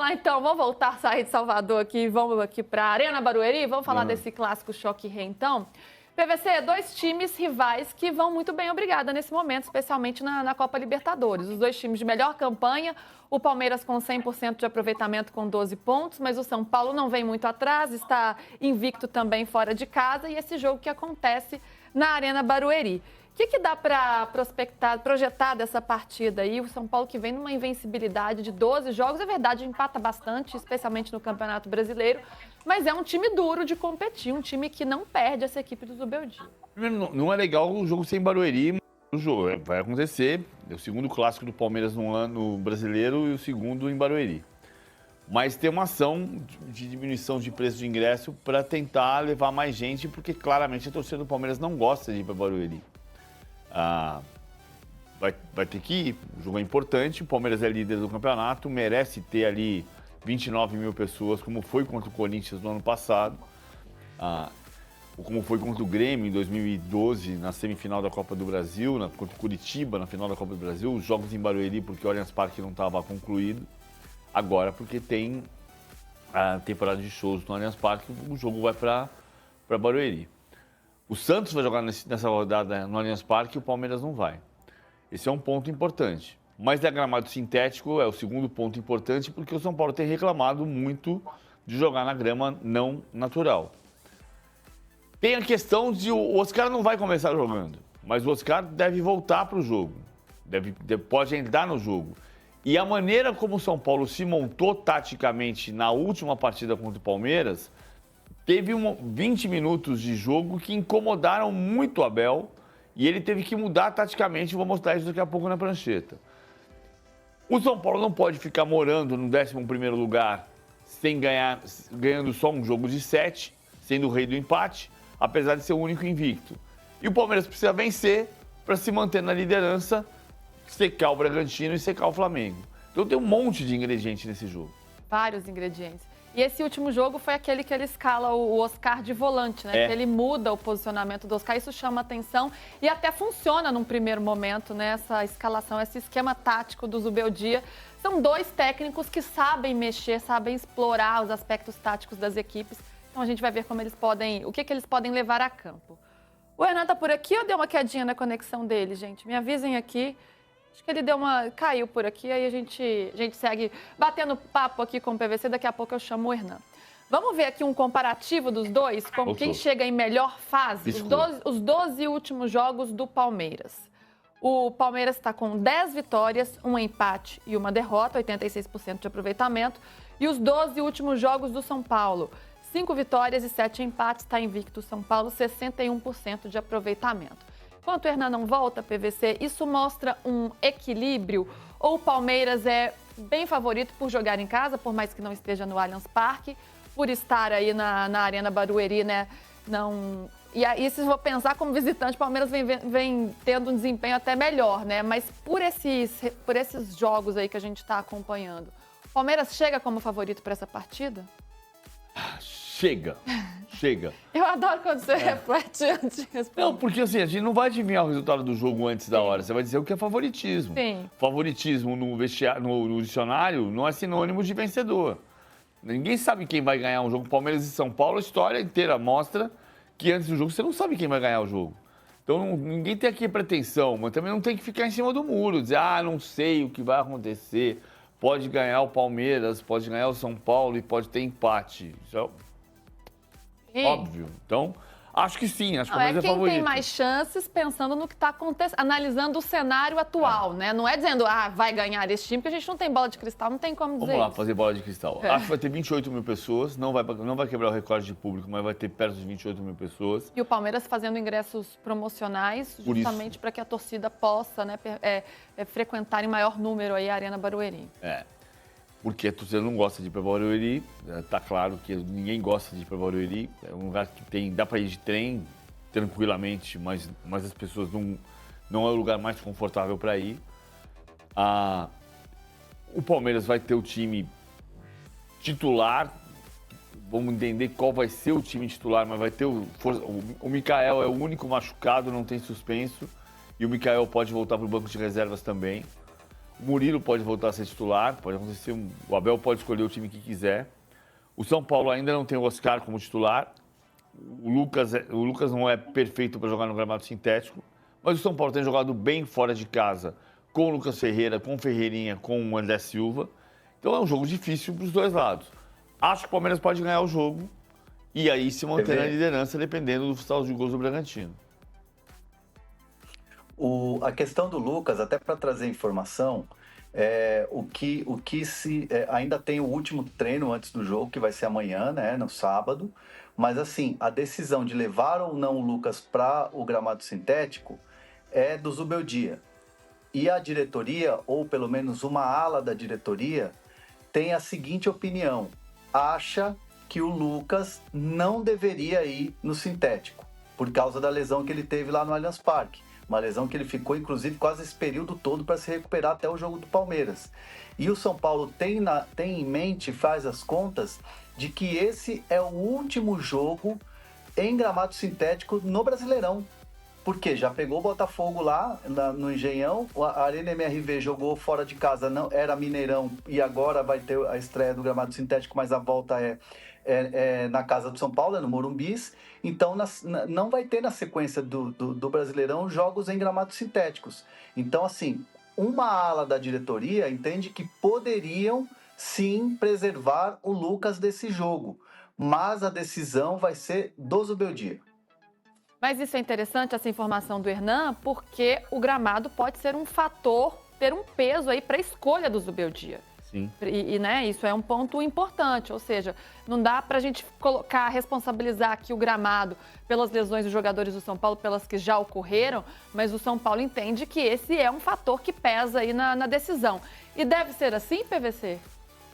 falar então, vamos voltar a sair de Salvador aqui, vamos aqui para a Arena Barueri, vamos falar desse clássico choque rei então. PVC, dois times rivais que vão muito bem, obrigada, nesse momento, especialmente na Copa Libertadores. Os dois times de melhor campanha, o Palmeiras com 100% de aproveitamento com 12 pontos, mas o São Paulo não vem muito atrás, está invicto também fora de casa, e esse jogo que acontece na Arena Barueri. O que dá para projetar dessa partida aí? O São Paulo que vem numa invencibilidade de 12 jogos, é verdade, empata bastante, especialmente no Campeonato Brasileiro, mas é um time duro de competir, um time que não perde essa equipe do Zubeldia. Primeiro, não é legal o jogo sem Barueri, o jogo vai acontecer, é o segundo clássico do Palmeiras no ano brasileiro e o segundo em Barueri. Mas tem uma ação de diminuição de preço de ingresso para tentar levar mais gente, porque claramente a torcida do Palmeiras não gosta de ir para Barueri. Vai ter que ir, o jogo é importante, o Palmeiras é líder do campeonato, merece ter ali 29 mil pessoas, como foi contra o Corinthians no ano passado, ou como foi contra o Grêmio em 2012, na semifinal da Copa do Brasil, contra o Curitiba na final da Copa do Brasil, os jogos em Barueri, porque o Allianz Parque não estava concluído, agora porque tem a temporada de shows no Allianz Parque, o jogo vai para Barueri. O Santos vai jogar nessa rodada no Allianz Parque e o Palmeiras não vai. Esse é um ponto importante. Mas gramado sintético é o segundo ponto importante, porque o São Paulo tem reclamado muito de jogar na grama não natural. Tem a questão de o Oscar não vai começar jogando, mas o Oscar deve voltar para o jogo, pode entrar no jogo. E a maneira como o São Paulo se montou taticamente na última partida contra o Palmeiras, teve 20 minutos de jogo que incomodaram muito o Abel e ele teve que mudar taticamente, vou mostrar isso daqui a pouco na prancheta. O São Paulo não pode ficar morando no 11º lugar ganhando só um jogo de 7, sendo o rei do empate, apesar de ser o único invicto. E o Palmeiras precisa vencer para se manter na liderança, secar o Bragantino e secar o Flamengo. Então tem um monte de ingredientes nesse jogo. Vários ingredientes. E esse último jogo foi aquele que ele escala o Oscar de volante, né? Que ele muda o posicionamento do Oscar, isso chama atenção e até funciona num primeiro momento, né? Essa escalação, esse esquema tático do Zubeldia. São dois técnicos que sabem mexer, sabem explorar os aspectos táticos das equipes. Então a gente vai ver como eles podem, o que eles podem levar a campo. O Hernan tá por aqui ou deu uma quedinha na conexão dele, gente? Me avisem aqui. Acho que ele caiu por aqui, aí a gente segue batendo papo aqui com o PVC, daqui a pouco eu chamo o Hernan. Vamos ver aqui um comparativo dos dois, como quem chega em melhor fase, os 12 últimos jogos do Palmeiras. O Palmeiras está com 10 vitórias, um empate e uma derrota, 86% de aproveitamento. E os 12 últimos jogos do São Paulo, 5 vitórias e 7 empates, está invicto o São Paulo, 61% de aproveitamento. Enquanto o Hernan não volta, PVC, isso mostra um equilíbrio? Ou o Palmeiras é bem favorito por jogar em casa, por mais que não esteja no Allianz Parque, por estar aí na Arena Barueri, né? E aí, se for pensar como visitante, o Palmeiras vem tendo um desempenho até melhor, né? Mas por esses jogos aí que a gente está acompanhando, o Palmeiras chega como favorito para essa partida? Chega. Eu adoro quando você reflete antes de responder. Não, porque assim, a gente não vai adivinhar o resultado do jogo antes da hora. Você vai dizer o que é favoritismo. Sim. Favoritismo no dicionário não é sinônimo de vencedor. Ninguém sabe quem vai ganhar um jogo. Palmeiras e São Paulo, a história inteira mostra que antes do jogo você não sabe quem vai ganhar o jogo. Então ninguém tem aqui pretensão, mas também não tem que ficar em cima do muro, dizer, não sei o que vai acontecer. Pode ganhar o Palmeiras, pode ganhar o São Paulo e pode ter empate. Isso é óbvio. Então, acho que sim, acho que o Palmeiras é favorito. Quem tem mais chances pensando no que está acontecendo, analisando o cenário atual, né? Não é dizendo, vai ganhar esse time, porque a gente não tem bola de cristal, não tem como dizer Vamos lá, isso. fazer bola de cristal. Acho que vai ter 28 mil pessoas, não vai quebrar o recorde de público, mas vai ter perto de 28 mil pessoas. E o Palmeiras fazendo ingressos promocionais, justamente para que a torcida possa, né, frequentar em maior número aí a Arena Barueri. Porque a torcida não gosta de ir para Barueri, tá claro que ninguém gosta de ir para Barueri, é um lugar que dá para ir de trem tranquilamente, mas as pessoas não é o lugar mais confortável para ir. O Palmeiras vai ter o time titular, vamos entender qual vai ser o time titular, mas vai ter o Michael é o único machucado, não tem suspenso, e o Michael pode voltar para o banco de reservas também. Murilo pode voltar a ser titular, pode acontecer, o Abel pode escolher o time que quiser. O São Paulo ainda não tem o Oscar como titular. O Lucas não é perfeito para jogar no gramado sintético, mas o São Paulo tem jogado bem fora de casa, com o Lucas Ferreira, com o Ferreirinha, com o André Silva. Então é um jogo difícil para os dois lados. Acho que o Palmeiras pode ganhar o jogo e aí se manter na liderança, dependendo do saldo de gols do Bragantino. A questão do Lucas, até para trazer informação, ainda tem o último treino antes do jogo, que vai ser amanhã, né, no sábado. Mas assim, a decisão de levar ou não o Lucas para o gramado sintético é do Zubeldia. E a diretoria, ou pelo menos uma ala da diretoria, tem a seguinte opinião: acha que o Lucas não deveria ir no sintético, por causa da lesão que ele teve lá no Allianz Parque. Uma lesão que ele ficou, inclusive, quase esse período todo para se recuperar até o jogo do Palmeiras. E o São Paulo tem em mente, faz as contas, de que esse é o último jogo em gramado sintético no Brasileirão. Porque já pegou o Botafogo lá no Engenhão, a Arena MRV jogou fora de casa, não era Mineirão, e agora vai ter a estreia do gramado sintético, mas a volta é na casa do São Paulo, é no Morumbis. Então não vai ter na sequência do Brasileirão jogos em gramados sintéticos. Então, assim, uma ala da diretoria entende que poderiam sim preservar o Lucas desse jogo, mas a decisão vai ser do Zubeldia. Mas isso é interessante, essa informação do Hernan, porque o gramado pode ser um fator, ter um peso aí para a escolha do Zubeldia. Sim. Né, isso é um ponto importante, ou seja, não dá para a gente responsabilizar aqui o gramado pelas lesões dos jogadores do São Paulo, pelas que já ocorreram, mas o São Paulo entende que esse é um fator que pesa aí na decisão. E deve ser assim, PVC?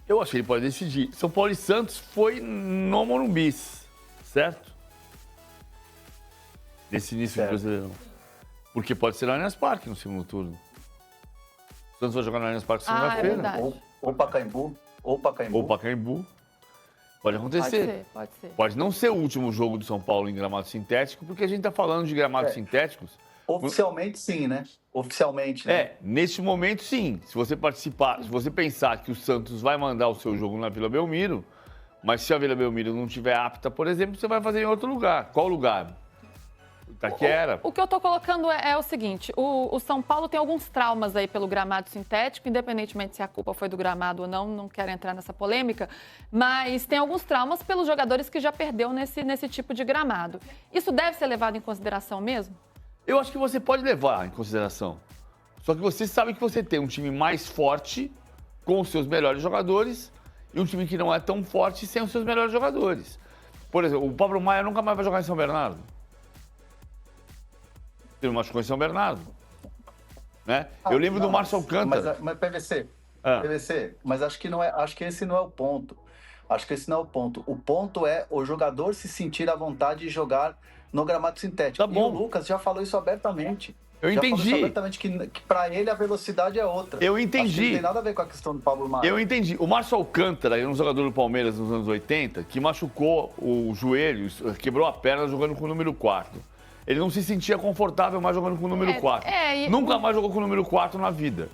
Eu acho que ele pode decidir. São Paulo e Santos foi no Morumbi, certo? Nesse início do Brasileirão. Porque pode ser no Allianz Parque no segundo turno. O Santos vai jogar no Allianz Parque segunda-feira. Ou Pacaembu. Pode acontecer. Pode ser. Pode não ser o último jogo do São Paulo em gramado sintético, porque a gente está falando de gramados sintéticos. Oficialmente sim, né? Oficialmente, né? Neste momento sim. Se você participar, se você pensar que o Santos vai mandar o seu jogo na Vila Belmiro, mas se a Vila Belmiro não estiver apta, por exemplo, você vai fazer em outro lugar. Qual lugar? Itaquera. O que eu estou colocando é o seguinte, o São Paulo tem alguns traumas aí pelo gramado sintético, independentemente se a culpa foi do gramado ou não quero entrar nessa polêmica, mas tem alguns traumas pelos jogadores que já perdeu nesse tipo de gramado. Isso deve ser levado em consideração mesmo? Eu acho que você pode levar em consideração. Só que você sabe que você tem um time mais forte com os seus melhores jogadores e um time que não é tão forte sem os seus melhores jogadores. Por exemplo, o Pablo Maia nunca mais vai jogar em São Bernardo. Ele machucou em São Bernardo. Né? Eu lembro do Márcio Alcântara. Mas PVC, mas acho que esse não é o ponto. Acho que esse não é o ponto. O ponto é o jogador se sentir à vontade de jogar no gramado sintético. Tá bom. E o Lucas já falou isso abertamente. Eu entendi. Já falou isso abertamente, que para ele a velocidade é outra. Eu entendi. Acho que não tem nada a ver com a questão do Pablo Maia. Eu entendi. O Márcio Alcântara era um jogador do Palmeiras nos anos 80 que machucou o joelho, quebrou a perna jogando com o número 4. Ele não se sentia confortável mais jogando com o número 4. Nunca mais jogou com o número 4 na vida.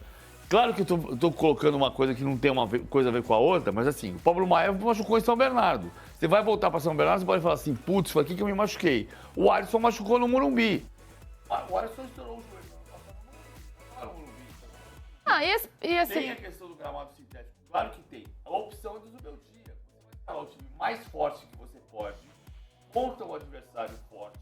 Claro que eu tô colocando uma coisa que não tem uma coisa a ver com a outra, mas assim, o Pablo Maia machucou em São Bernardo. Você vai voltar para São Bernardo, você pode falar assim, putz, foi aqui que eu me machuquei. O Alisson machucou no Morumbi. O Alisson estourou o joelho no Morumbi. Tem a questão do gramado sintético? Claro que tem. A opção é do Zubeldia. Você vai escalar o time mais forte que você pode, contra o adversário forte,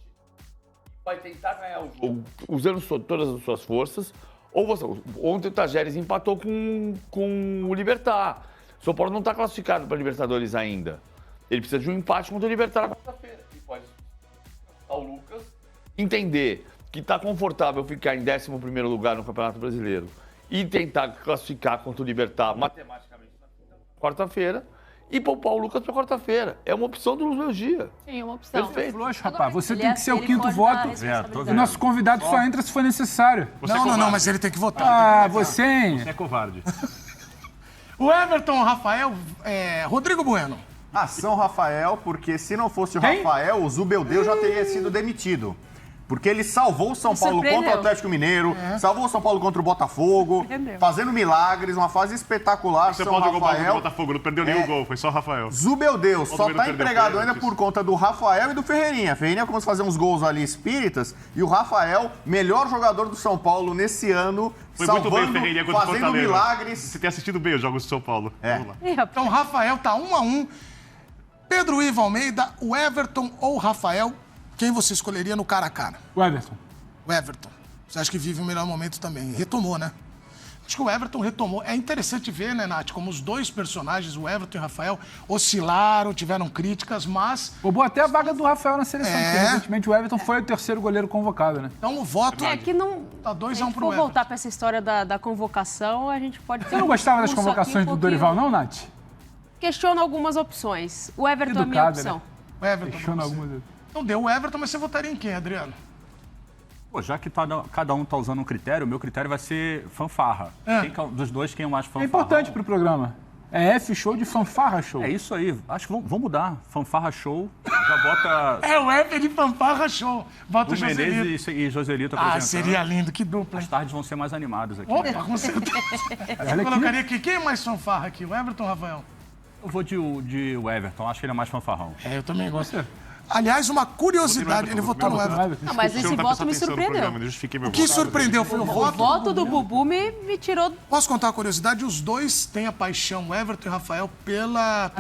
vai tentar ganhar o jogo usando todas as suas forças. Ontem o Tajeres empatou com o Libertad. O São Paulo não está classificado para Libertadores ainda. Ele precisa de um empate contra o Libertad na quarta-feira. Ele pode o Lucas entender que está confortável ficar em 11º lugar no Campeonato Brasileiro e tentar classificar contra o Libertad matematicamente na quarta-feira e poupar o Lucas para quarta-feira. É uma opção do Zubeldia. Sim, uma opção. Perfeito. Floxo, rapaz, você tem que ser o quinto voto. O nosso convidado só entra se for necessário. Não, mas ele tem que votar. Você, hein? Você é covarde. O Everton, Rafael, Rodrigo Bueno. São Rafael, porque se não fosse o Rafael, o Zubeldeu já teria sido demitido. Porque ele salvou o São Paulo contra o Atlético Mineiro, salvou o São Paulo contra o Botafogo, fazendo milagres, uma fase espetacular. O São Paulo jogou mal contra o Botafogo, não perdeu nenhum gol, foi só o Rafael. Zubeldeus, só tá empregado ainda pênaltis. por conta do Rafael e do Ferreirinha. Ferreirinha começou a fazer uns gols ali espíritas e o Rafael, melhor jogador do São Paulo nesse ano, Foi salvando, muito bem, Ferreirinha, contra o fazendo Fortaleza. milagres. Você tem assistido bem os jogos do São Paulo. Vamos lá. Então, Rafael tá 1-1. Pedro Ivo Almeida, o Everton ou o Rafael, quem você escolheria no cara a cara? O Everton. O Everton. Você acha que vive o melhor momento também? Retomou, né? Acho que o Everton retomou. É interessante ver, né, Nath, como os dois personagens, o Everton e o Rafael, oscilaram, tiveram críticas, mas... Roubou até a vaga do Rafael na seleção, porque recentemente o Everton foi o terceiro goleiro convocado, né? Então o voto que não... tá 2-1 Se pro for Everton. voltar pra essa história da convocação, a gente pode ter Você não um gostava das discurso convocações aqui um do Dorival, pouquinho- não, Nath? Questiono algumas opções. O Everton é a minha Educada, opção. né? O Everton. Fechou pra você. algumas. Então deu o Everton, mas você votaria em quem, Adriano? Pô, já que cada um tá usando um critério, o meu critério vai ser fanfarra. Dos dois, quem é o mais fanfarra? É importante pro programa. É F show de fanfarra show. É isso aí. Acho que vamos mudar. Fanfarra show. Já bota É o F de fanfarra show. Bota o o Joselito. Menezes e Joselito apresentando. Seria lindo, que dupla, As hein? tardes vão ser mais animadas aqui. Opa, com certeza. Você colocaria aqui, quem é mais fanfarra aqui, o Everton ou o Rafael? Eu vou de Everton. Acho que ele é mais fanfarrão. Eu também gosto. Aliás, uma curiosidade, ele votou no Everton. Não, mas esse voto me surpreendeu. O que surpreendeu foi o O voto. voto do Bubu me tirou... Posso contar uma curiosidade? Os dois têm a paixão, o Everton e o Rafael, pela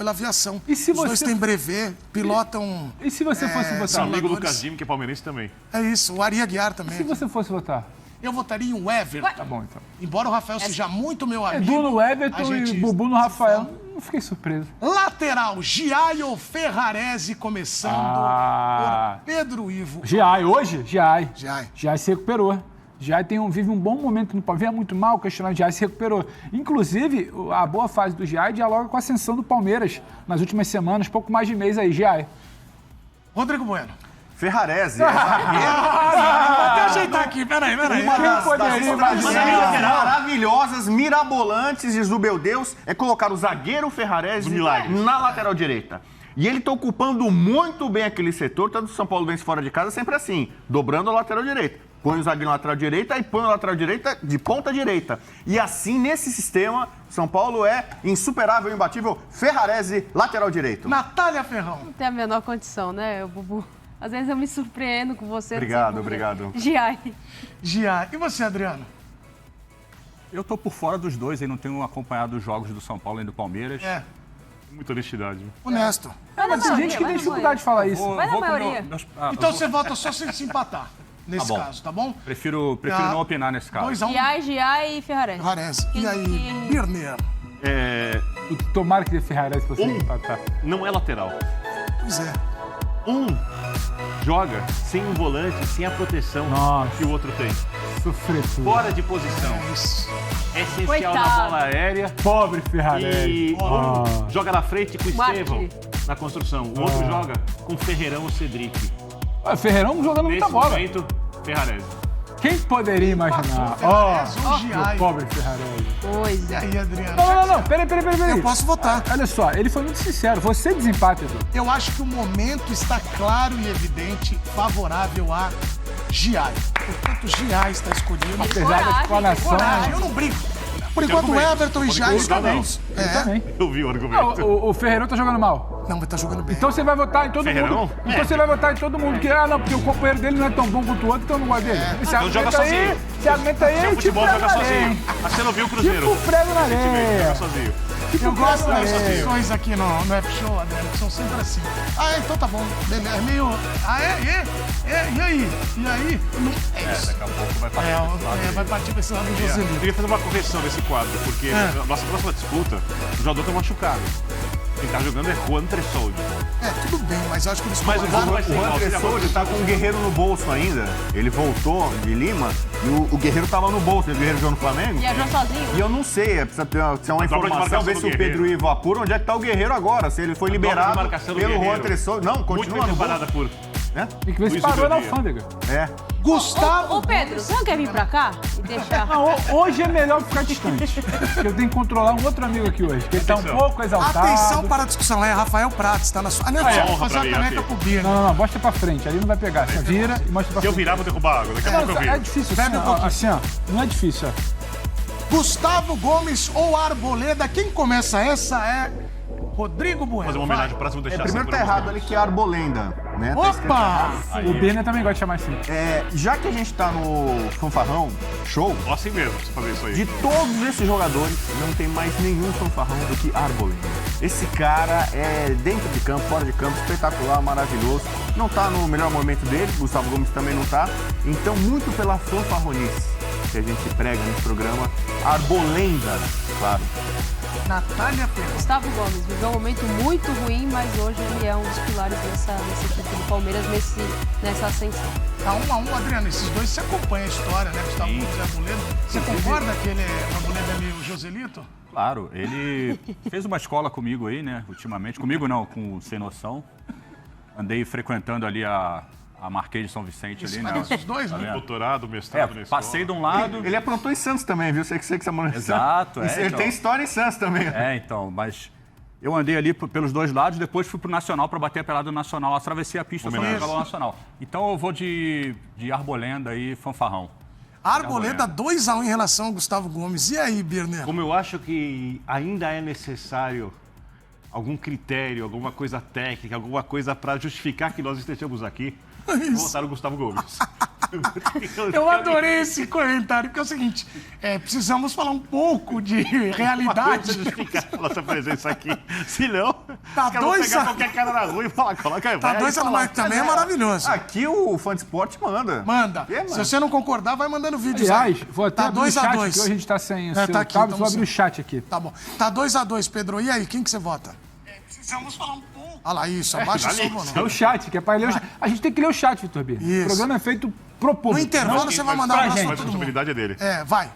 aviação. E se Os dois você- têm brevet, pilotam... E se você fosse votar? são- Amigo Simuladores. Lucas Dimo, que é palmeirense também. É isso, o Ari Aguiar também. Se você fosse votar? Eu votaria em o Everton. Tá bom, então. Embora o Rafael seja muito meu amigo. Edu no a Everton gente e Bubu no se Rafael. fala. Não fiquei surpreso. Lateral, Giai Ferrarese começando por Pedro Ivo. Giai, hoje? Giai. Giai. Giai se recuperou. Giai vive um bom momento no Palmeiras. Vinha muito mal, questionado. Giai se recuperou. Inclusive, a boa fase do Giai dialoga com a ascensão do Palmeiras nas últimas semanas, pouco mais de mês aí. Giai. Rodrigo Bueno. Ferrarese. Até ajeitar aqui, peraí. Uma das poderia estratégias maravilhosas, mirabolantes de Zubeldeus é colocar o zagueiro Ferrarese na lateral direita. E ele está ocupando muito bem aquele setor, tanto que o São Paulo vence fora de casa sempre assim, dobrando a lateral direita. Põe o zagueiro na lateral direita e põe a lateral direita de ponta direita. E assim, nesse sistema, São Paulo é insuperável, imbatível. Ferrarese, lateral direito. Natália Ferrão. Não tem a menor condição, né, Bubu? Às vezes eu me surpreendo com você. Obrigado. Giai. Giai. E você, Adriano? Eu tô por fora dos dois, aí não tenho acompanhado os jogos do São Paulo e do Palmeiras. Muita honestidade. Honesto. Mas tem gente que tem dificuldade de falar isso. Vai na maioria. Então você vota só se empatar, nesse caso, tá bom? Prefiro não opinar nesse caso. 2-1. Giai e Ferrarese. Ferrarese. E aí, Birner? Tomara que dê Ferrarese pra você empatar. Não é lateral. Pois é. Um joga sem um volante, sem a proteção que o outro tem. Sofretudo. Fora de posição. É essencial Coitado. na bola aérea. Pobre Ferrarese. E um joga na frente com o Estevão Mártir. na construção. O outro joga com Ferreirão ou Cedric. Ferreirão jogando muita Nesse bola. momento, Ferrarese. Quem poderia imaginar? Ferrarese ou Meu Giai? pobre Ferrarese. Pois E é. aí, Adriano? Não. Peraí. Eu posso votar. Olha só, ele foi muito sincero. Você desempata, Edu. Eu acho que o momento está claro e evidente, favorável a Giai. Portanto, Giai está escolhido. Apesar da Coragem, explanação. Coragem, eu não brinco. Por enquanto, o Everton e Giai estão bons. Eu também. Eu vi o argumento. O Ferreirão tá jogando mal. Não, mas tá jogando bem. Então você vai votar em todo Ferreirão? mundo. Então você vai votar em todo mundo. Que, não, porque o companheiro dele não é tão bom quanto o outro, então eu não gosto dele. Esse Então joga sozinho. Esse argumento aí, Seu futebol tipo joga prego na sozinho. areia. Mas você não viu o Cruzeiro. Tipo prego na Recentemente, areia. joga sozinho. Eu gosto prego na das areia. discussões aqui no F-Show, Adriano, que são sempre assim. Então tá bom. Beleza. É meio... E aí? E aí? Não, é isso. Daqui a pouco vai passar. Vai partir pra esse lado do Eu Joselito. queria fazer uma correção nesse quadro, porque na nossa próxima disputa, o jogador tá machucado. Quem tá jogando é Juan Tressoldi. Tudo bem, mas eu acho que eles Mas o colocaram... jogo vai ser O igual. André está com o Guerreiro no bolso ainda. Ele voltou de Lima e o Guerreiro estava no bolso. O Guerreiro jogou no Flamengo. Viajou sozinho? E eu não sei, precisa ter uma dobra de informação, marcação ver do se o Guerreiro. Pedro Ivo apura onde é que tá o Guerreiro agora. Se ele foi dobra de liberado marcação do pelo Juan Guerreiro. Tressoldi. Não, Muito continua bem no preparada bolso. por Tem que ver se Luiz parou na Ubedia. alfândega. É. Gustavo. Ô, Pedro, você não quer vir pra cá e deixar? Não, hoje é melhor ficar distante. Porque eu tenho que controlar um outro amigo aqui hoje, que ele tá um pouco exaltado. Atenção para a discussão, é Rafael Prates, tá na sua. Ah, não, deixa eu honra fazer pra a mim, caneca aqui. pro Bia. Não, mostra pra frente, ali não vai pegar. Você vira e mostra pra Se eu frente. virar, vou derrubar água. Daqui a pouco eu É viro. difícil Bebe um assim, ó, pouquinho. assim, ó. Não é difícil, ó. Gustavo Gomes ou Arboleda? Quem começa essa é Rodrigo Bueno. Fazer uma homenagem pra cima, deixar Primeiro sempre tá nos errado gols. ali que é Arbolenda, né? Tá escrito Opa! O Birner também gosta de chamar assim. Já que a gente tá no fanfarrão, show, Ó, assim mesmo, você fazer isso aí. de todos esses jogadores, não tem mais nenhum fanfarrão do que Arbolenda. Esse cara é dentro de campo, fora de campo, espetacular, maravilhoso. Não tá no melhor momento dele, Gustavo Gomes também não tá. Então, muito pela fanfarronice que a gente prega nesse programa, Arbolenda, claro. Natália Ferreira. Gustavo Gomes viveu um momento muito ruim, mas hoje ele é um dos pilares dessa equipe do Palmeiras nessa ascensão. Tá 1-1, Adriano. Esses dois você acompanha a história, né? Gustavo Gomes e Arboleda. Você concorda que ele é Arboleda ali, o Joselito? Claro, ele fez uma escola comigo aí, né, ultimamente. Comigo não, com o Sem Noção. Andei frequentando ali a Marquês de São Vicente ali, né? Esses dois, né? Doutorado, mestrado na escola. Passei de um lado... Ele aprontou em Santos também, viu? Sei que você mora em Santos. Exato, Ele então. tem história em Santos também. Então, mas eu andei ali pelos dois lados, depois fui pro Nacional para bater a pelada do Nacional, atravessei a pista só Homenagem. pelo Nacional. Então eu vou de Arbolenda e fanfarrão. Arboleda 2-1 em relação ao Gustavo Gomes. E aí, Birner? Como eu acho que ainda é necessário algum critério, alguma coisa técnica, alguma coisa para justificar que nós estejamos aqui, vou votar no Gustavo Gomes. Eu adorei esse comentário, porque é o seguinte, precisamos falar um pouco de realidade. Justificar a nossa presença aqui. Se não, Tá os caras vão 2 pegar a- qualquer cara na rua e falar, coloca aí. Tá vai 2-1, falar. mas também é maravilhoso. Aqui o Fã de Esporte manda. Manda. mano. Se você não concordar, vai mandando vídeos Aliás, aí. vou até Tá abrir o chat, 2-2. que hoje a gente tá sem o É, seu tá aqui, Otávio, então vou abrir você- o chat aqui. Tá bom. Tá 2-2, Pedro. E aí, quem que você vota? Precisamos falar um pouco. Olha lá, isso. Abaixa o som, É não. o chat, que é pra ler o chat. A gente tem que ler o chat, Vitor B. Isso. O programa é feito pro No público. intervalo, não você vai mandar um pra abraço gente. pra Mas a todo mundo. responsabilidade é dele. Vai.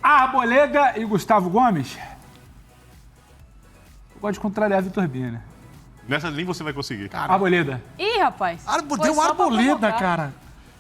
Arboleda e Gustavo Gomes. Eu gosto de contrariar Vitor B, né? Nessa nem você vai conseguir. Arboleda. Ih, rapaz. Deu Foi só pra Arboleda, provocar. cara.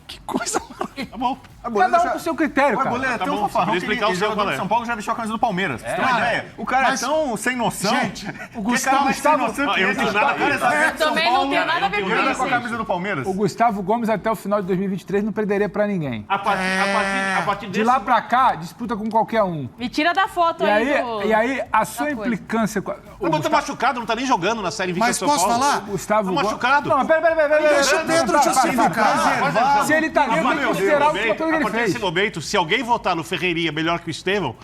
Que coisa maravilhosa. Tá bom. Cada um com o seu critério, O cara. Arboleda Tá tem um bom, fanfarrão podia que ele, explicar o seu jogador qual é. de São Paulo já deixou a camisa do Palmeiras. Você tem uma ideia? O cara Mas- é tão sem noção. Gente, o que cara Gustavo mais sem noção Ah, que eu não esse? tenho nada a ver. Cara, zagueiro de São Também não Paulo, tenho nada a ver eu com tenho joga isso. com a camisa do Palmeiras. O Gustavo Gomes até o final de 2023 não perderia pra ninguém. A partir De desse... lá pra cá, disputa com qualquer um. Me tira da foto E aí, aí, a sua coisa. implicância com O Gustavo tá machucado, não tá nem jogando na Série Invicta Mas São posso Paulo. falar? Gustavo Tá Gomes. machucado. Não, mas peraí. Deixa o Pedro justificar. Se ele tá ali, tem que considerar o papel que A ele partir desse fez. momento, se alguém votar no Ferreirinha melhor que o Estevão,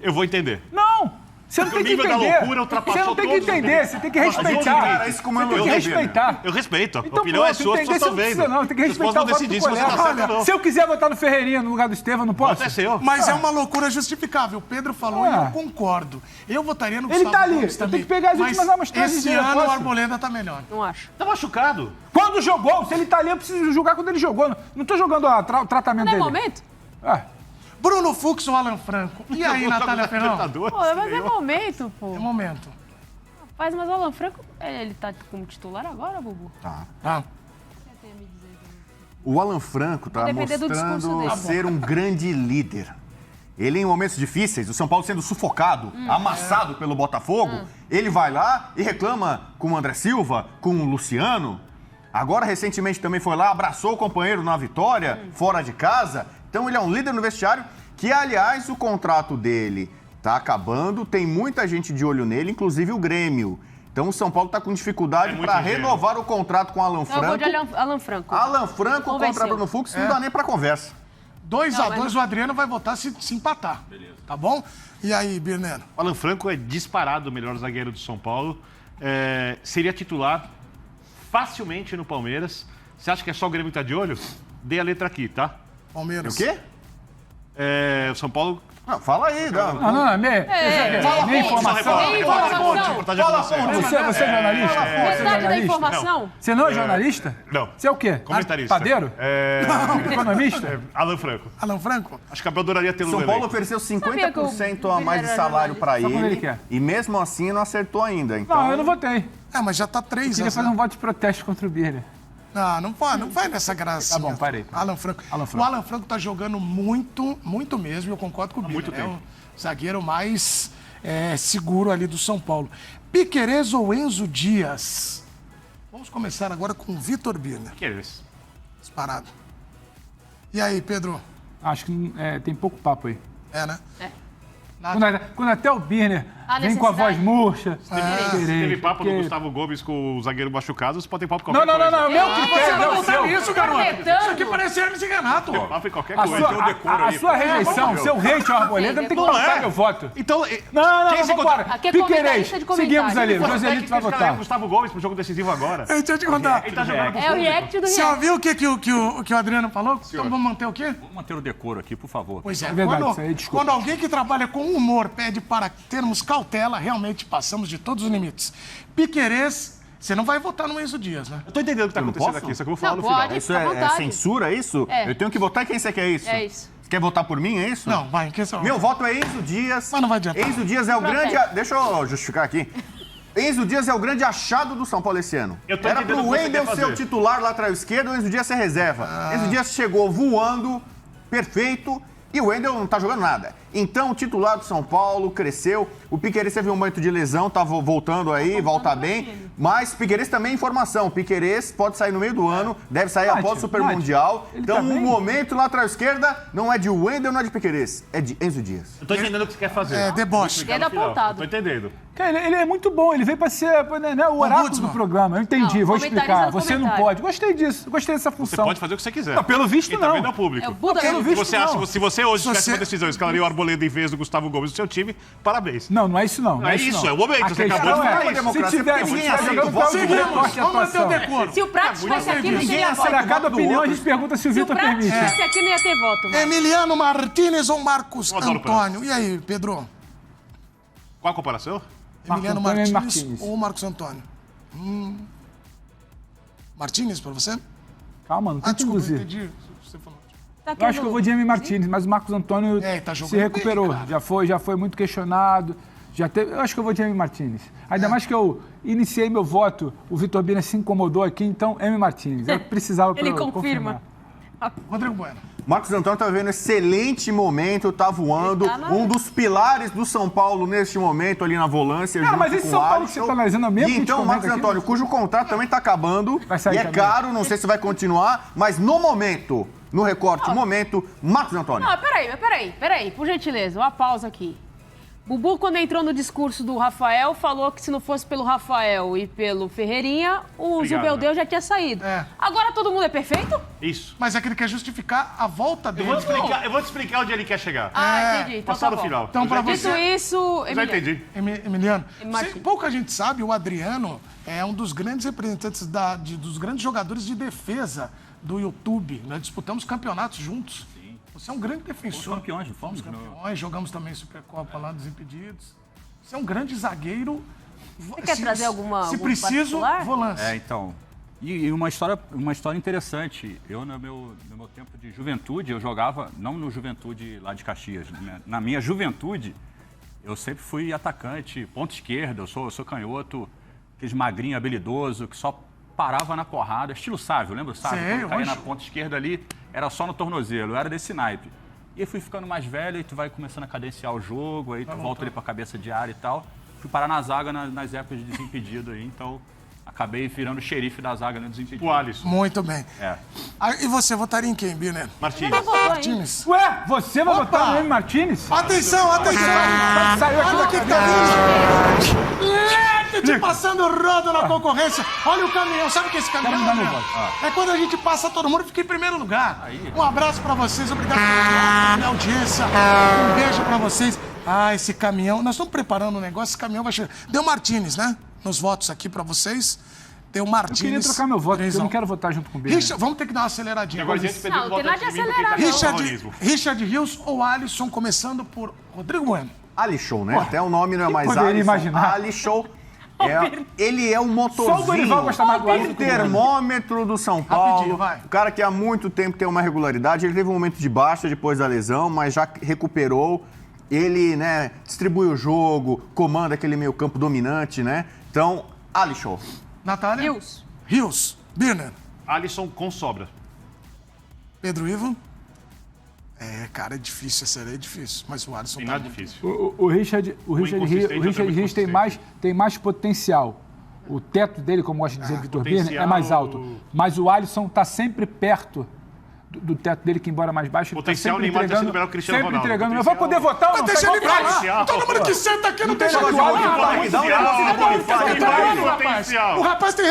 eu vou entender. Não! Você não Porque tem o que nível da entender. loucura ultrapassou Você não tem que todos os entender, níveis. você tem que Mas respeitar. cara, isso como Você tem que elogio, respeitar. Eu respeito. A Então, opinião é pronto, sua, entender, vocês você estão não vendo. precisa não, tem que Vocês respeitar vão o voto decidir do se você tá colega. certo ou não. Se eu quiser votar no Ferreirinha no lugar do Estevão, não posso? Voto é seu. Mas é uma loucura justificável. O Pedro falou e eu concordo. Eu votaria no Ele Gustavo tá ali. Gomes Eu também. tenho que pegar as Mas últimas amostragens esse dele, eu ano o posso? Arboleda tá melhor. Não acho. Tá machucado. Quando jogou, se ele tá ali, eu preciso julgar quando ele jogou. Não tô jogando o tratamento Não é dele. momento? Ah, Bruno Fux ou Alan Franco? E aí, Natália Ferrão? Pô, mas é momento, pô. É momento. Mas o Alan Franco, ele tá como titular agora, Bubu? Tá. O Alan Franco tá Vai depender do discurso mostrando dele. ser um grande líder. Ele, em momentos difíceis, o São Paulo sendo sufocado, amassado pelo Botafogo, ele vai lá e reclama com o André Silva, com o Luciano. Agora, recentemente, também foi lá, abraçou o companheiro na vitória, fora de casa. Então, ele é um líder no vestiário que, aliás, o contrato dele tá acabando. Tem muita gente de olho nele, inclusive o Grêmio. Então, o São Paulo tá com dificuldade muito para ingênuo. renovar o contrato com o Alan Não, eu vou de Franco. Alan Franco. Alan Franco contra Convenceu. Bruno Fux, não dá nem para conversa. 2x2, o Adriano vai votar se empatar. Beleza. Tá bom? E aí, Birner? O Alan Franco é disparado o melhor zagueiro do São Paulo. Seria titular facilmente no Palmeiras. Você acha que é só o Grêmio que tá de olho? Dê a letra aqui, tá? Palmeiras. O quê? O São Paulo... Não, fala aí, dá. não, é meia informação. Você é jornalista? Metade da informação? Você não é jornalista? Não. Você é o quê? Comentarista. Padeiro? Economista? Alan Franco. Alan Franco? Acho que eu adoraria tê-lo no São Paulo elenco. ofereceu Sabia que o 50% a mais de Guilherme salário para Só quando ele ele. quer. E mesmo assim não acertou ainda. Então, Não, eu não votei. É, mas já tá Eu 3 queria fazer um voto de protesto contra o Birner. Não vai nessa gracinha. Tá bom, parei. Alan Franco. O Alan Franco tá jogando muito, muito mesmo, eu concordo com o Bira. É o zagueiro mais seguro ali do São Paulo. Piquerez ou Enzo Dias? Vamos começar agora com o Vitor Birner. Piquerez. Disparado. E aí, Pedro? Acho que tem pouco papo aí. É, né? Quando até o Birner vem com a voz murcha. Teve papo do Gustavo Gomes com o zagueiro machucado, você pode ter papo com qualquer coisa. Não, meu critério Você é o não seu. tá nisso, garoto. Isso aqui parece Hermes e Renato. Papo em qualquer A coisa. sua rejeição, seu hate ao Arboleda, tem que colocar meu voto. Então, Não, vambora. Aqui é Piquerez, comentarista de comentário. seguimos ali. O Joselito vai o votar. Gustavo Gomes pro jogo decisivo agora. Deixa eu te contar. Ele tá jogando É o react do Você react. ouviu o que o Adriano falou? Então vamos manter o quê? Vamos manter o decoro aqui, por favor. Pois é, É verdade, isso aí, desculpa. quando alguém que trabalha com humor pede para termos cautela, realmente passamos de todos os limites. Piquerez, você não vai votar no Enzo Dias, né? Eu tô entendendo o que tá acontecendo posso? aqui, só que eu vou falar Não, no final. pode. Isso Fica à é vontade. censura, isso? É. Eu tenho que votar em quem você quer isso? É isso. Você quer votar por mim, é isso? Não, vai, quem são? Meu voto é Enzo Dias. Mas não vai adiantar. Enzo Dias é o grande... Deixa eu justificar aqui. Enzo Dias é o grande achado do São Paulo esse ano. Eu tô Era entendendo pro o que você Wendel quer ser o fazer. titular lateral esquerdo, o Enzo Dias ser reserva. Enzo Dias chegou voando, perfeito, e o Wendel não tá jogando nada. Então, o titular do São Paulo cresceu. O Piquerez teve um momento de lesão, tá voltando aí, volta bem. Mas Piquerez também é informação. Piquerez pode sair no meio do ano, deve sair após o Super Mundial. Então, tá o bem. momento lateral esquerda não é de Wendel, não é de Piquerez, é de Enzo Dias. Eu tô entendendo o que você quer fazer. É, deboche. Dedo apontado. Tô entendendo. Cara, ele é muito bom, ele veio pra ser o oráculo do programa. Eu entendi, Não, vou comentarista explicar. do Você não comentário. pode. Gostei disso, gostei dessa Você função. pode fazer o que você quiser. Não, pelo visto, Quem não. tá vendo é o público. É o Buda Pelo mesmo. visto, Se você, não. se você hoje tivesse você- uma decisão, escalaria o Arboleda em vez do Gustavo Gomes do seu time, parabéns. Não, não é isso não. É isso, é o momento, A você acabou questão de falar é, isso. se Democracia, tiver, porque se ninguém tiver aceita jogando o voto. pelo Seguimos, recorte de vamos manter o atuação. decoro. Se o Prato estivesse aqui, não Ninguém teria aceita voto. Se a cada do opinião a outro. gente pergunta se o Se o Vitor Prato permite. estivesse aqui, não ia ter voto. Mas... Emiliano Martínez ou Marcos Eu adoro o Antônio? E aí, Pedro? Qual a comparação? Emiliano Antônio e Martínez Martínez. ou Marcos Antônio? Martínez pra você? Calma, não tenta Desculpa, induzir. entendi. Você falou. Tá Eu acho que eu vou de Emi Martínez, mas o Marcos Antônio Tá jogando se recuperou. bem, cara. Já foi muito questionado. Eu acho que eu vou de Emi Martínez. Ainda mais que eu iniciei meu voto, o Vitor Bina se incomodou aqui, então Emi Martínez. Eu precisava Ele pra confirma. confirmar. Rodrigo Bueno. Marcos Antônio tá vivendo um excelente momento, tá voando. Ele tá na- Um dos pilares do São Paulo neste momento ali na volância. Cara, junto mas esse com São o Paulo que você Alisson. tá analisando é o mesmo E que a gente então, comenta Marcos aqui? Antônio, cujo contrato também tá acabando. Vai sair E é também. caro, não sei se vai continuar, mas no momento, no recorte, momento, Marcos Antônio. Não, peraí, por gentileza, uma pausa aqui. Bubu, quando entrou no discurso do Rafael, falou que se não fosse pelo Rafael e pelo Ferreirinha, o Obrigado, Zubeldeu já tinha saído. É. Agora todo mundo é perfeito? Isso. Mas é que ele quer justificar a volta Eu dele. vou te explicar onde ele quer chegar. Entendi. Então Passar tá no bom. final. Então, pra Já você- Dito isso, Já Emiliano. entendi. Emiliano, Martins. pouca gente sabe, o Adriano é um dos grandes representantes dos grandes jogadores de defesa do YouTube. Nós disputamos campeonatos juntos. Você é um grande Os defensor. campeões, fomos. Nós jogamos também Supercopa lá dos Impedidos. Você é um grande zagueiro. Você quer trazer Se algum preciso, particular? volante. Então. E uma história interessante. Eu, no meu tempo de juventude, eu jogava, não no Juventude lá de Caxias. Na minha juventude, eu sempre fui atacante, ponta esquerda, eu sou canhoto, aquele magrinho habilidoso, que só parava na porrada, estilo Sávio, lembra o Sávio? Sei, Quando caía na lógico. ponta esquerda ali, era só no tornozelo, eu era desse naipe. E eu fui ficando mais velho e tu vai começando a cadenciar o jogo, aí tu volta ali pra cabeça de área e tal. Fui parar na zaga nas épocas de desimpedido aí, então acabei virando o xerife da zaga no desimpedido. O Alisson. Muito bem. É. E você votaria em quem, Birner? Martins. Martins? Ué, você vai Opa! votar no Emi Martínez? Atenção, atenção! Saiu aqui Olha da o que tá vindo! Te passando rodo na concorrência. Olha o caminhão. Sabe o que é esse caminhão? Quero mudar meu Adriano? voto. É quando a gente passa todo mundo e fica em primeiro lugar. Um abraço pra vocês. Obrigado pela audiência. Um beijo pra vocês. Esse caminhão. Nós estamos preparando um negócio. Esse caminhão vai chegar. Deu Martínez, né? Nos votos aqui pra vocês. Deu Eu Martínez. queria trocar meu voto, porque eu 3-1. não quero votar junto com o Birner. Richard, vamos ter que dar uma aceleradinha. Agora a gente perdeu Não, o não tem voto nada de antes de mim porque ele tá acelerar, no não. Richard Rios ou Alisson, começando por Rodrigo Bueno. Alisson, né? Até o nome não é mais poderia Alisson. imaginar? Alisson. Ele é um Só o Dorival motorzinho, gosta mais do Alisson o do que do Bueno. termômetro do São Paulo. Rapidinho, vai. O cara que há muito tempo tem uma regularidade. Ele teve um momento de baixa depois da lesão, mas já recuperou. Ele, né, distribui o jogo, comanda aquele meio campo dominante, né? Então, Alisson. Natália? Rios. Rios. Birner. Alisson com sobra. Pedro Ivo? Cara, é difícil. Essa aí é difícil. Mas o Alisson Tem tá nada muito... difícil. O Richard Rios tem mais potencial. O teto dele, como gosta de dizer Vitor Birner, é mais alto. Mas o Alisson está sempre perto do teto dele, que embora mais baixo, potencial ele tá Neymar tá sendo melhor que o Cristiano sempre Ronaldo. entregando. Eu vou poder votar ou não? Mas deixa ele falar. potencial. Todo mundo que senta aqui não deixa ele Potencial. O rapaz tem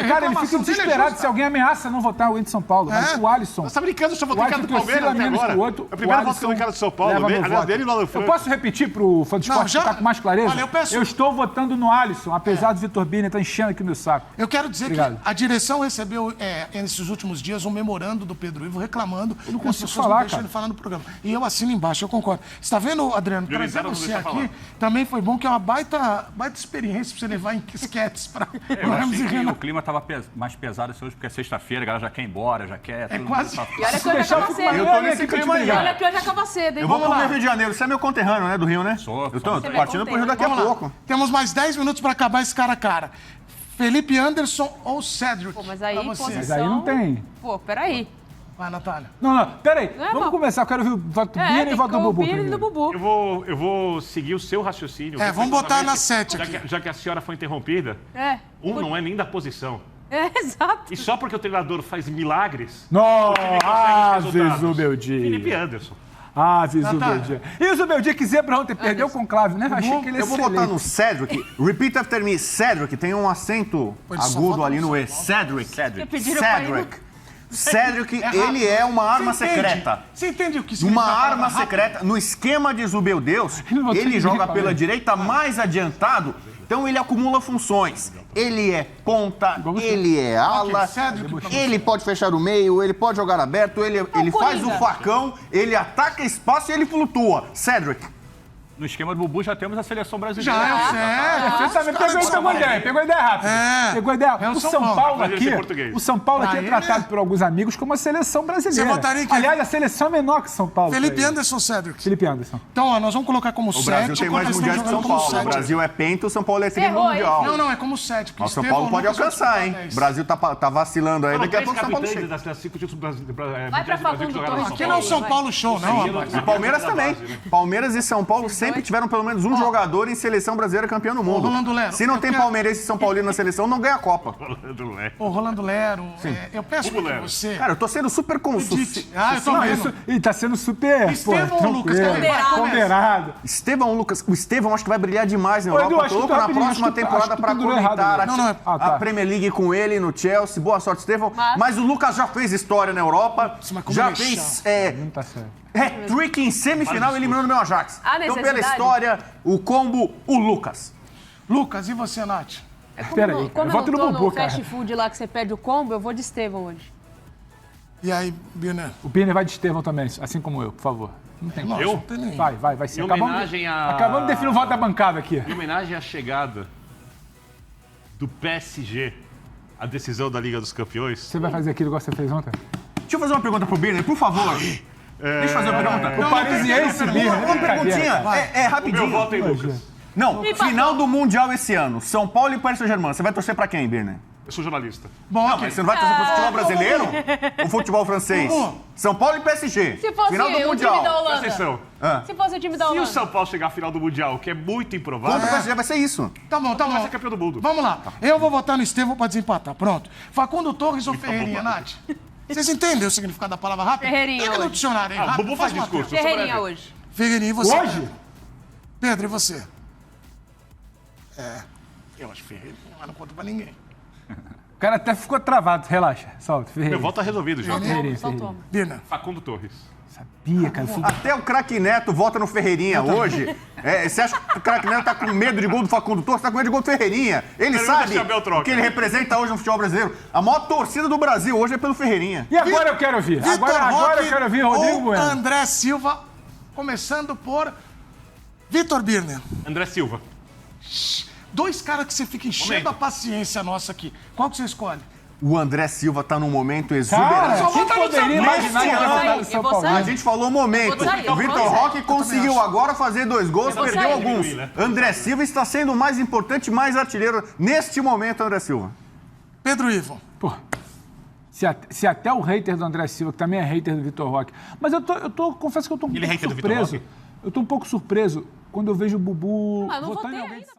Cara, ele fica desesperado se alguém ameaça não votar o Inter de São Paulo. Mas o Alisson... Você tá brincando, eu só votei em cara do Alisson Palmeiras até menos agora. que o outro, É o primeiro o voto que eu em cara do São Paulo. leva meu Aliás, voto. dele e do Alan Eu Franco. posso repetir pro fã do esporte já- ficar com mais clareza? Olha, eu peço- Eu estou votando no Alisson, apesar do Vitor Birner estar enchendo aqui o meu saco. Eu quero dizer Obrigado. que a direção recebeu, nesses últimos dias, um memorando do Pedro Ivo reclamando que as consigo pessoas falar, não deixam cara. ele falar no programa. E eu assino embaixo, eu concordo. Você está vendo, Adriano? Trazer Dionisano não você deixa aqui falar. também foi bom, que é uma baita experiência para você levar em esquetes para Eu Ramos e achei que o Renato. clima estava mais pesado hoje, porque é sexta-feira, a galera já quer ir embora, já quer... É tudo quase- pra- E olha que hoje acaba cedo. Eu tô nesse clima aí. E olha que hoje acaba cedo, hein? Eu vou Vamos pro lá. Rio de Janeiro. Você é meu conterrâneo, né? Do Rio, né? Sou. Eu tô Você vai partindo pro Rio daqui a Vamos lá. pouco. Temos mais 10 minutos para acabar esse cara a cara. Felipe Anderson ou Cedric? Pô, mas aí, Pra você. posição... Mas aí não tem. Pô, peraí. Vai, Natália. Não, peraí. Não é Vamos bom. começar. Eu quero ver o voto do Birner e tem o voto do que Bubu. o Birner e do primeiro. Bubu. Eu vou seguir o seu raciocínio. Vamos botar na 7 Já aqui. já que a senhora foi interrompida, não é nem da posição. Exato. E só porque o treinador faz milagres, Nossa, consegue Aves resultados. Zubeldia. Felipe Anderson. Aves Natália. Zubeldia. E o Zubeldia que zebra ontem perdeu o conclave, né? Achei que ele é Eu vou excelente. botar no Cedric. Repeat after me. Cedric. Tem um acento Ele só agudo vota ali no no E. São Cedric. pediram pra ir no- Cedric. Cedric, ele é uma arma Você entende? secreta. Você entende o que significa Uma a palavra arma rápido? secreta. No esquema de Zubeldeus, Ele não ele tem joga ninguém pra pela ver. direita mais adiantado, então ele acumula funções. Ele é ponta, ele é ala, Cedric pra você. ele pode fechar o meio, ele pode jogar aberto, ele faz o Coringa. facão, ele ataca espaço e ele flutua. Cedric. No esquema do Bubu já temos a seleção brasileira. Já é o Cedric. Você sabe, pegou ideia, pegou ideia rápida. Pegou ideia. É o O São São Paulo. Paulo Mas ele aqui, é português. o São Paulo aqui Pra é ele, tratado por alguns amigos como a seleção brasileira. Você votaria em quem? Aliás, a seleção é menor que São Paulo. Felipe pra ele. Anderson, Cedric. Felipe Anderson. Então, ó, nós vamos colocar como O 7. Brasil tem mais mundiais que São Paulo. O Brasil é penta, o São Paulo é tri no Errou, hein? mundial. Não, é como 7. Mas o São Paulo pode alcançar, hein? O Brasil tá vacilando aí, daqui a pouco o São Paulo chega. das 5 títulos Vai pra Facundo Torres. Aqui não é o São Paulo Show, não, rapaz. E Palmeiras também. Palmeiras e São Paulo sempre tiveram pelo menos um jogador em seleção brasileira campeão do mundo. Rolando Lero, Se não eu tem quero- palmeirense e São Paulino na seleção, não ganha a Copa. Ô, Rolando Lero, eu peço Vamos, que Lero. você... Cara, eu tô sendo super Edite. Eu tô Não, vendo. isso, e tá sendo super. Estevão ou Lucas? tranquilo, Quem vai? ponderado. Estevão, Lucas, o Estevão acho que vai brilhar demais na Ô, Edu, Europa. acho Tô que louco tu na rapidinho, próxima acho que temporada tu pra pendurou errado, comentar né? Não, não, a Premier League com ele no Chelsea. Boa sorte, Estevão. Mas o Lucas já fez história na Europa. Mas como Já ele é fez Não tá certo. hat-trick em semifinal eliminando o meu Ajax. Há Então, pela necessidade? história, o combo, o Lucas. Lucas, e você, Nath? Pera aí, cara. Como Eu eu voto não no tô Bubu, no cara. fast food lá que você pede o combo, eu vou de Estevão hoje. E aí, Birner? O Birner vai de Estevão também, assim como eu, por favor. Não tem Nossa, Eu? não tem nem. Vai sim. Em homenagem a- Acabamos de definir o voto da bancada aqui. Em homenagem à chegada do PSG, a decisão da Liga dos Campeões, Você vai fazer aquilo igual você fez ontem? Deixa eu fazer uma pergunta pro Birner, por favor. Deixa eu fazer uma pergunta. O parisiense, Birner. Uma perguntinha, o rapidinho. meu voto em Lucas. Não, final do Mundial esse ano. São Paulo e Paris Saint-Germain. Você vai torcer pra quem, Birner? Eu sou jornalista. Bom, Não, ok. mas você não vai torcer pro futebol brasileiro? Ou futebol francês? São Paulo e PSG. Se fosse final do o time Mundial. da Presta Holanda. atenção. Se fosse o time da Se o Holanda. São Paulo chegar à final do Mundial, que é muito improvável, Contra o PSG vai ser isso. Tá bom, tá vai ser bom. campeão do mundo. Vamos lá. Eu vou votar no Estevão pra desempatar. Pronto. Facundo Torres ou Ferreirinha, Nath? Vocês entendem o significado da palavra rápido? Ferreirinha Pega no hoje. dicionário aí, Ah, rápido. Bubu faz uma discurso. pergunta. Ferreirinha hoje. Ferreirinha, e você? Hoje? Pedro, e você? Eu acho Ferreira. Mas não conta pra ninguém. O cara até ficou travado, relaxa. Solta, Ferreira. Meu voto tá resolvido já. Ferreirinha, Só Ferreirinha. toma. Birner. Facundo Torres. Sabia, cara. Até o craque Neto vota no Ferreirinha hoje. Você acha que o craque Neto tá com medo de gol do Facundo Torres? Tá com medo de gol do Ferreirinha. Ele Pergunta sabe se Abel troca. o que ele representa hoje no futebol brasileiro. A maior torcida do Brasil hoje é pelo Ferreirinha. E agora eu quero ouvir. Agora eu quero ouvir Rodrigo ou Bueno. André Silva, começando por Vitor Birner. André Silva. Dois caras que você fica enchendo Momento. a paciência nossa aqui. Qual que você escolhe? O André Silva tá num momento Cara, exuberante. Só quem vota no poderia São imaginar que ia Paulo. votar no Eu São vou Paulo? sair. A gente falou momento. Eu vou sair, O Vitor eu vou Roque conseguiu acho. agora fazer 2 gols, vou perdeu sair. alguns. Né? André Silva está sendo o mais importante, mais artilheiro neste momento, André Silva. Pedro Ivo. Pô, Se até o hater do André Silva, que também é hater do Vitor Roque. Mas confesso que eu tô um pouco surpreso. Eu tô um pouco surpreso quando eu vejo o Bubu Mas não votando votei em alguém. ainda.